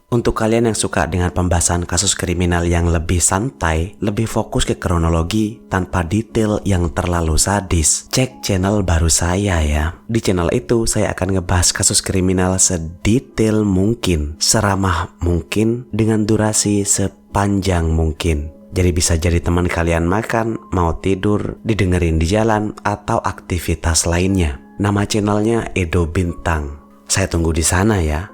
Untuk kalian yang suka dengan pembahasan kasus kriminal yang lebih santai, lebih fokus ke kronologi tanpa detail yang terlalu sadis, cek channel baru saya ya. Di channel itu saya akan ngebahas kasus kriminal sedetail mungkin, seramah mungkin, dengan durasi sepanjang mungkin. Jadi bisa jadi teman kalian makan, mau tidur, didengerin di jalan, atau aktivitas lainnya. Nama channelnya Edo Bintang. Saya tunggu di sana ya.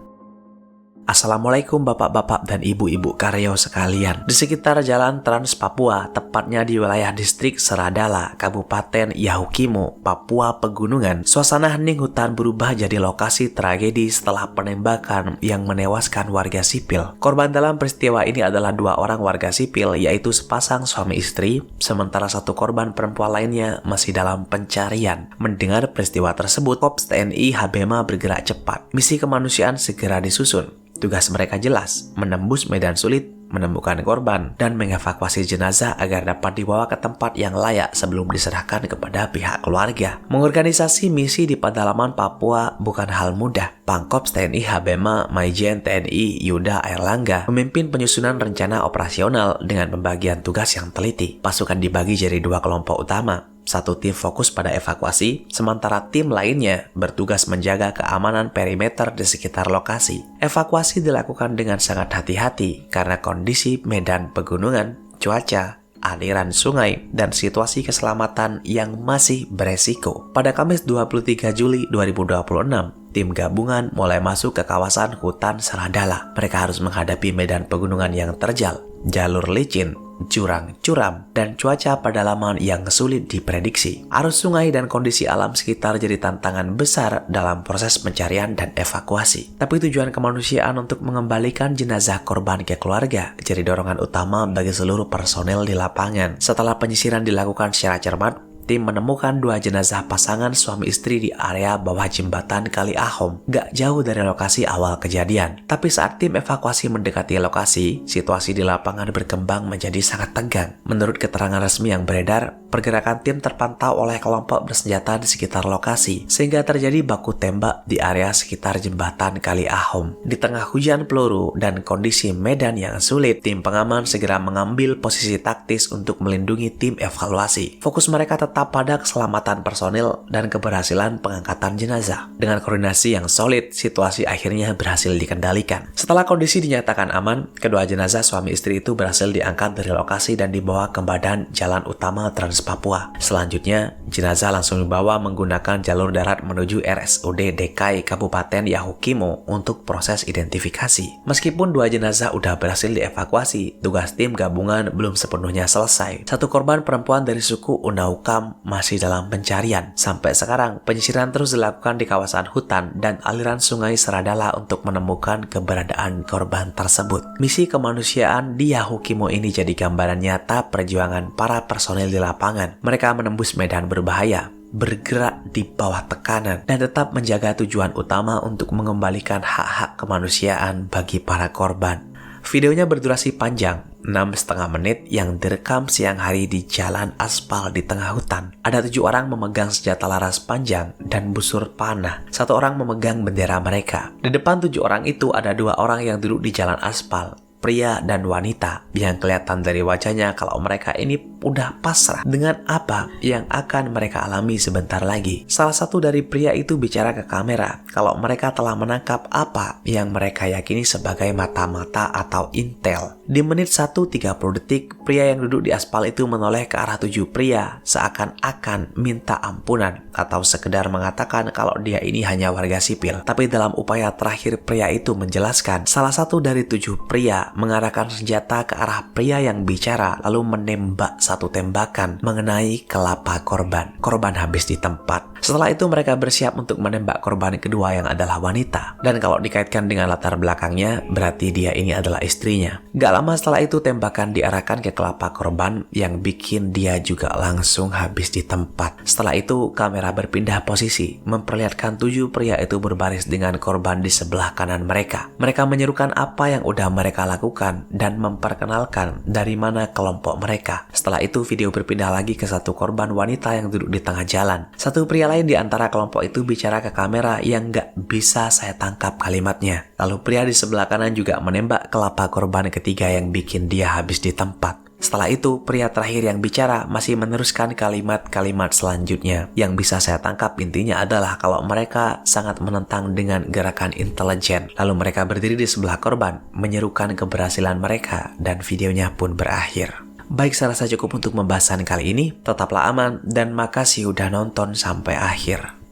Assalamualaikum bapak-bapak dan ibu-ibu karyo sekalian. Di sekitar Jalan Trans Papua, tepatnya di wilayah distrik Seradala, Kabupaten Yahukimo, Papua Pegunungan, suasana hening hutan berubah jadi lokasi tragedi setelah penembakan yang menewaskan warga sipil. Korban dalam peristiwa ini adalah 2 orang warga sipil, yaitu sepasang suami istri, sementara 1 korban perempuan lainnya masih dalam pencarian. Mendengar peristiwa tersebut, Kops TNI Habema bergerak cepat. Misi kemanusiaan segera disusun. Tugas mereka jelas, menembus medan sulit, menemukan korban, dan mengevakuasi jenazah agar dapat dibawa ke tempat yang layak sebelum diserahkan kepada pihak keluarga. Mengorganisasi misi di pedalaman Papua bukan hal mudah. Pangkops TNI Habema Maijen TNI Yuda Airlangga memimpin penyusunan rencana operasional dengan pembagian tugas yang teliti. Pasukan dibagi jadi 2 kelompok utama. 1 tim fokus pada evakuasi, sementara tim lainnya bertugas menjaga keamanan perimeter di sekitar lokasi. Evakuasi dilakukan dengan sangat hati-hati karena kondisi medan pegunungan, cuaca, aliran sungai, dan situasi keselamatan yang masih beresiko. Pada Kamis 23 Juli 2026, tim gabungan mulai masuk ke kawasan hutan Seradala. Mereka harus menghadapi medan pegunungan yang terjal, jalur licin, jurang curam, dan cuaca pedalaman yang sulit diprediksi. Arus sungai dan kondisi alam sekitar jadi tantangan besar dalam proses pencarian dan evakuasi. Tapi tujuan kemanusiaan untuk mengembalikan jenazah korban ke keluarga jadi dorongan utama bagi seluruh personel di lapangan. Setelah penyisiran dilakukan secara cermat, tim menemukan 2 jenazah pasangan suami istri di area bawah jembatan Kali Ahom, gak jauh dari lokasi awal kejadian. Tapi saat tim evakuasi mendekati lokasi, situasi di lapangan berkembang menjadi sangat tegang. Menurut keterangan resmi yang beredar, pergerakan tim terpantau oleh kelompok bersenjata di sekitar lokasi, sehingga terjadi baku tembak di area sekitar jembatan Kali Ahom. Di tengah hujan peluru dan kondisi medan yang sulit, tim pengaman segera mengambil posisi taktis untuk melindungi tim evaluasi. Fokus mereka tetap pada keselamatan personil dan keberhasilan pengangkatan jenazah. Dengan koordinasi yang solid, situasi akhirnya berhasil dikendalikan. Setelah kondisi dinyatakan aman, kedua jenazah suami istri itu berhasil diangkat dari lokasi dan dibawa ke badan jalan utama Trans Papua. Selanjutnya, jenazah langsung dibawa menggunakan jalur darat menuju RSUD DKI Kabupaten Yahukimo untuk proses identifikasi. Meskipun 2 jenazah udah berhasil dievakuasi, tugas tim gabungan belum sepenuhnya selesai. 1 korban perempuan dari suku Unaukam masih dalam pencarian. Sampai sekarang, penyisiran terus dilakukan di kawasan hutan dan aliran sungai Seradala untuk menemukan keberadaan korban tersebut. Misi kemanusiaan di Yahukimo ini jadi gambaran nyata perjuangan para personel di lapangan. Mereka menembus medan berbahaya, bergerak di bawah tekanan, dan tetap menjaga tujuan utama untuk mengembalikan hak-hak kemanusiaan bagi para korban. Videonya berdurasi panjang, 6,5 menit, yang direkam siang hari di jalan aspal di tengah hutan. Ada 7 orang memegang senjata laras panjang dan busur panah. 1 orang memegang bendera mereka. Di depan 7 orang itu ada 2 orang yang duduk di jalan aspal, pria dan wanita, yang kelihatan dari wajahnya kalau mereka ini udah pasrah dengan apa yang akan mereka alami sebentar lagi. Salah satu dari pria itu bicara ke kamera kalau mereka telah menangkap apa yang mereka yakini sebagai mata-mata atau intel. Di menit 1:30 detik, pria yang duduk di aspal itu menoleh ke arah 7 pria seakan-akan minta ampunan atau sekedar mengatakan kalau dia ini hanya warga sipil. Tapi dalam upaya terakhir, pria itu menjelaskan salah satu dari 7 pria mengarahkan senjata ke arah pria yang bicara lalu menembak 1 tembakan mengenai kelapa korban. Korban habis di tempat. Setelah itu mereka bersiap untuk menembak korban kedua yang adalah wanita. Dan kalau dikaitkan dengan latar belakangnya, berarti dia ini adalah istrinya. Gak lama setelah itu tembakan diarahkan ke kelapa korban yang bikin dia juga langsung habis di tempat. Setelah itu kamera berpindah posisi, memperlihatkan 7 pria itu berbaris dengan korban di sebelah kanan mereka. Mereka menyerukan apa yang udah mereka lakukan lakukan dan memperkenalkan dari mana kelompok mereka. Setelah itu video berpindah lagi ke satu korban wanita yang duduk di tengah jalan. Satu pria lain di antara kelompok itu bicara ke kamera yang gak bisa saya tangkap kalimatnya. Lalu pria di sebelah kanan juga menembak kelapa korban ketiga yang bikin dia habis di tempat. Setelah itu, pria terakhir yang bicara masih meneruskan kalimat-kalimat selanjutnya. Yang bisa saya tangkap intinya adalah kalau mereka sangat menentang dengan gerakan intelijen. Lalu mereka berdiri di sebelah korban, menyerukan keberhasilan mereka, dan videonya pun berakhir. Baik, saya rasa cukup untuk pembahasan kali ini. Tetaplah aman, dan makasih udah nonton sampai akhir.